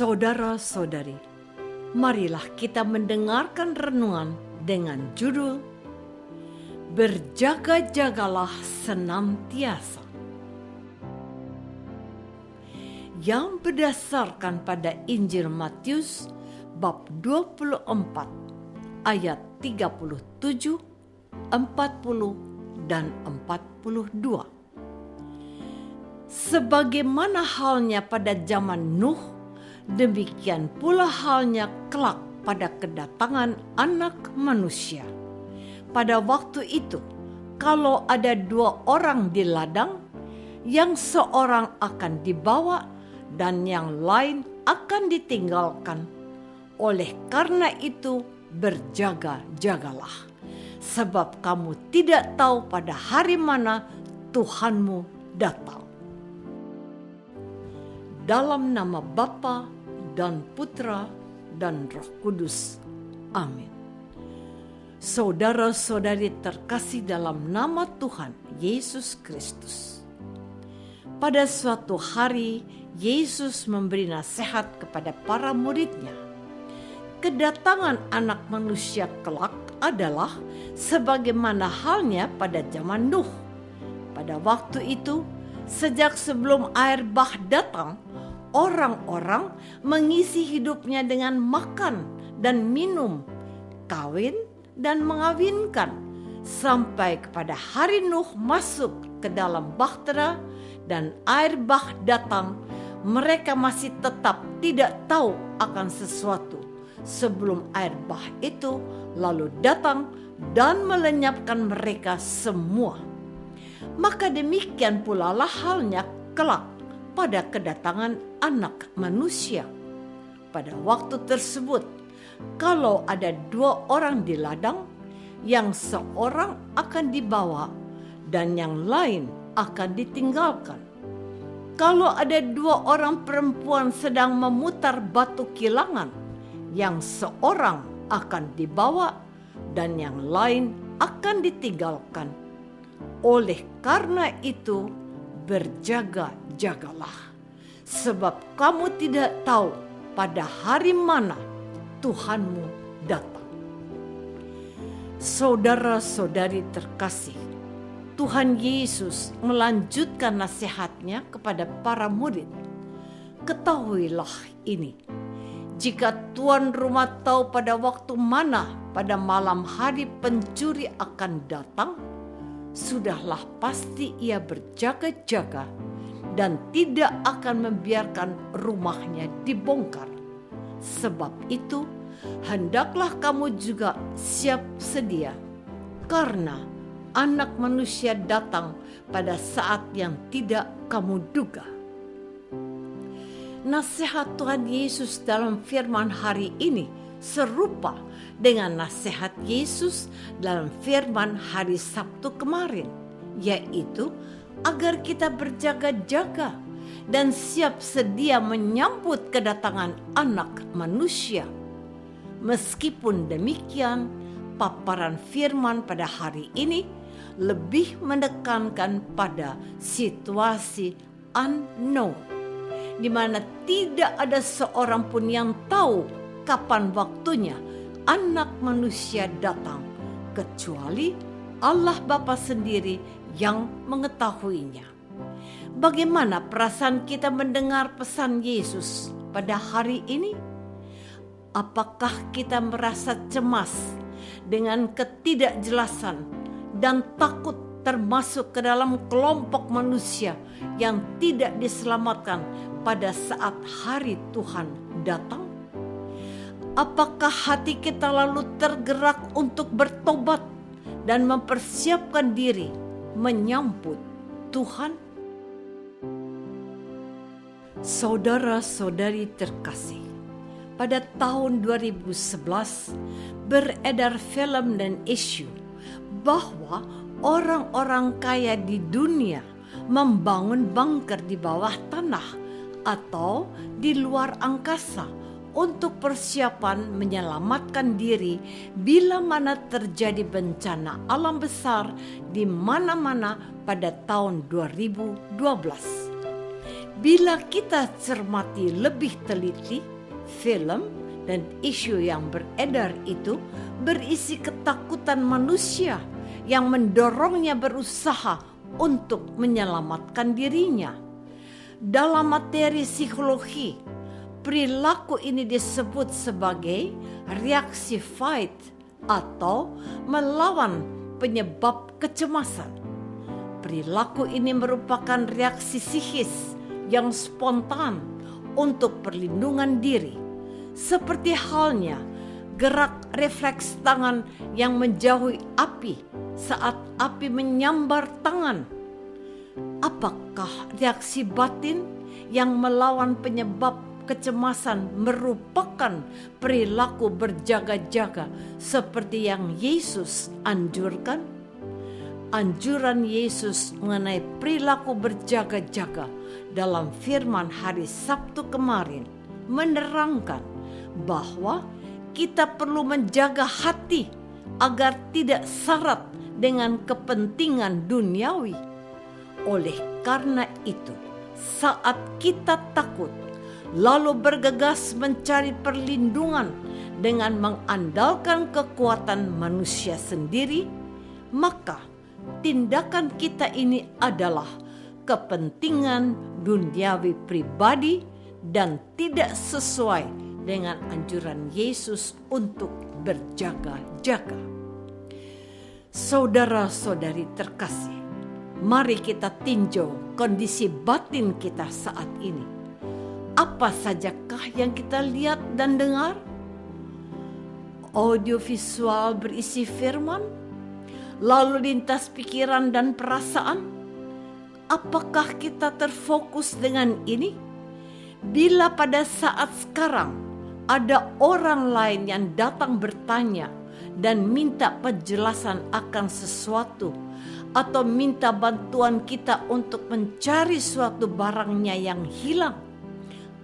Saudara-saudari, marilah kita mendengarkan renungan dengan judul Berjaga-jagalah senantiasa, yang berdasarkan pada Injil Matius bab 24 ayat 37, 40 dan 42. Sebagaimana halnya pada zaman Nuh, demikian pula halnya kelak pada kedatangan Anak Manusia. Pada waktu itu, kalau ada 2 orang di ladang, yang seorang akan dibawa dan yang lain akan ditinggalkan. Oleh karena itu, berjaga-jagalah, sebab kamu tidak tahu pada hari mana Tuhanmu datang. Dalam nama Bapa dan Putra dan Roh Kudus. Amin. Saudara-saudari terkasih dalam nama Tuhan Yesus Kristus. Pada suatu hari, Yesus memberi nasihat kepada para muridnya. Kedatangan Anak Manusia kelak adalah sebagaimana halnya pada zaman Nuh. Pada waktu itu, sejak sebelum air bah datang, orang-orang mengisi hidupnya dengan makan dan minum, kawin dan mengawinkan, sampai kepada hari Nuh masuk ke dalam bahtera dan air bah datang. Mereka masih tetap tidak tahu akan sesuatu sebelum air bah itu lalu datang dan melenyapkan mereka semua. Maka demikian pula lah halnya kelak pada kedatangan Anak Manusia. Pada waktu tersebut, kalau ada 2 orang di ladang, yang seorang akan dibawa dan yang lain akan ditinggalkan. Kalau ada 2 orang perempuan sedang memutar batu kilangan, yang seorang akan dibawa dan yang lain akan ditinggalkan. Oleh karena itu, berjaga-jagalah, sebab kamu tidak tahu pada hari mana Tuhanmu datang. Saudara-saudari terkasih, Tuhan Yesus melanjutkan nasihatnya kepada para murid. Ketahuilah ini, jika tuan rumah tahu pada waktu mana pada malam hari pencuri akan datang, sudahlah pasti ia berjaga-jaga dan tidak akan membiarkan rumahnya dibongkar. Sebab itu, hendaklah kamu juga siap sedia, karena Anak Manusia datang pada saat yang tidak kamu duga. Nasihat Tuhan Yesus dalam firman hari ini serupa dengan nasihat Yesus dalam firman hari Sabtu kemarin, yaitu agar kita berjaga-jaga dan siap sedia menyambut kedatangan Anak Manusia. Meskipun demikian, paparan firman pada hari ini lebih menekankan pada situasi unknown, di mana tidak ada seorang pun yang tahu kapan waktunya Anak Manusia datang, kecuali Allah Bapa sendiri yang mengetahuinya. Bagaimana perasaan kita mendengar pesan Yesus pada hari ini? Apakah kita merasa cemas dengan ketidakjelasan dan takut termasuk ke dalam kelompok manusia yang tidak diselamatkan pada saat hari Tuhan datang? Apakah hati kita lalu tergerak untuk bertobat dan mempersiapkan diri menyambut Tuhan? Saudara-saudari terkasih, pada tahun 2011 beredar film dan isu bahwa orang-orang kaya di dunia membangun bunker di bawah tanah atau di luar angkasa untuk persiapan menyelamatkan diri bila mana terjadi bencana alam besar di mana-mana pada tahun 2012. Bila kita cermati lebih teliti, film dan isu yang beredar itu berisi ketakutan manusia yang mendorongnya berusaha untuk menyelamatkan dirinya. Dalam materi psikologi, perilaku ini disebut sebagai reaksi fight atau melawan penyebab kecemasan. Perilaku ini merupakan reaksi psikis yang spontan untuk perlindungan diri, seperti halnya gerak refleks tangan yang menjauhi api saat api menyambar tangan. Apakah reaksi batin yang melawan penyebab kecemasan merupakan perilaku berjaga-jaga seperti yang Yesus anjurkan? Anjuran Yesus mengenai perilaku berjaga-jaga dalam firman hari Sabtu kemarin menerangkan bahwa kita perlu menjaga hati agar tidak syarat dengan kepentingan duniawi. Oleh karena itu, saat kita takut lalu bergegas mencari perlindungan dengan mengandalkan kekuatan manusia sendiri, maka tindakan kita ini adalah kepentingan duniawi pribadi dan tidak sesuai dengan anjuran Yesus untuk berjaga-jaga. Saudara-saudari terkasih, mari kita tinjau kondisi batin kita saat ini. Apa sajakah yang kita lihat dan dengar? Audiovisual berisi firman, lalu lintas pikiran dan perasaan. Apakah kita terfokus dengan ini? Bila pada saat sekarang ada orang lain yang datang bertanya dan minta penjelasan akan sesuatu, atau minta bantuan kita untuk mencari suatu barangnya yang hilang,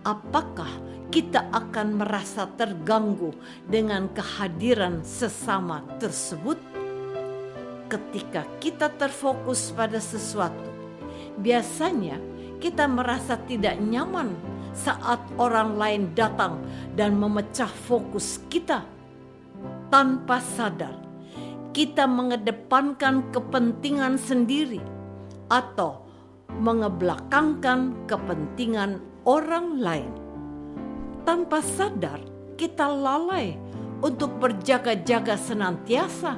apakah kita akan merasa terganggu dengan kehadiran sesama tersebut? Ketika kita terfokus pada sesuatu, biasanya kita merasa tidak nyaman saat orang lain datang dan memecah fokus kita. Tanpa sadar, kita mengedepankan kepentingan sendiri atau mengebelakangkan kepentingan orang lain. Tanpa sadar, kita lalai untuk berjaga-jaga senantiasa.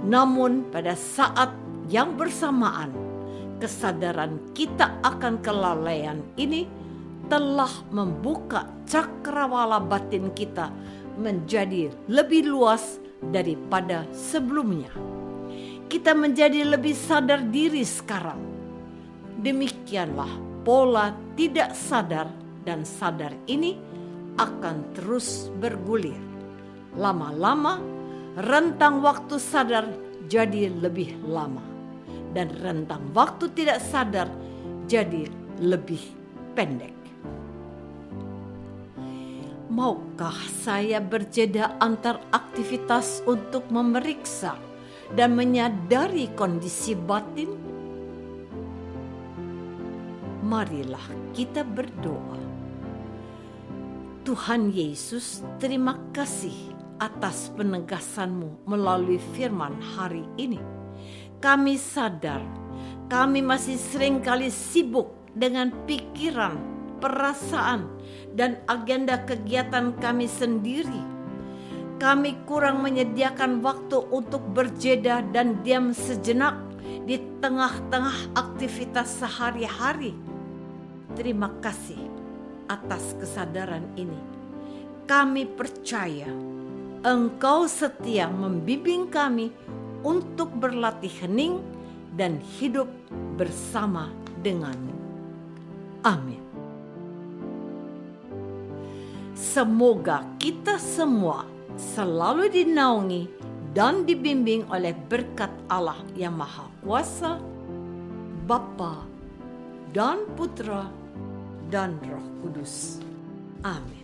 Namun pada saat yang bersamaan, kesadaran kita akan kelalaian ini telah membuka cakrawala batin kita menjadi lebih luas daripada sebelumnya. Kita menjadi lebih sadar diri sekarang. Demikianlah pola tidak sadar dan sadar ini akan terus bergulir. Lama-lama rentang waktu sadar jadi lebih lama dan rentang waktu tidak sadar jadi lebih pendek. Maukah saya berjeda antar aktivitas untuk memeriksa dan menyadari kondisi batin? Marilah kita berdoa. Tuhan Yesus, terima kasih atas penegasan-Mu melalui firman hari ini. Kami sadar, kami masih seringkali sibuk dengan pikiran, perasaan, dan agenda kegiatan kami sendiri. Kami kurang menyediakan waktu untuk berjeda dan diam sejenak di tengah-tengah aktivitas sehari-hari. Terima kasih atas kesadaran ini. Kami percaya Engkau setia membimbing kami untuk berlatih hening dan hidup bersama denganmu. Amin. Semoga kita semua selalu dinaungi dan dibimbing oleh berkat Allah yang Maha Kuasa, Bapa dan Putra dan Roh Kudus. Amin.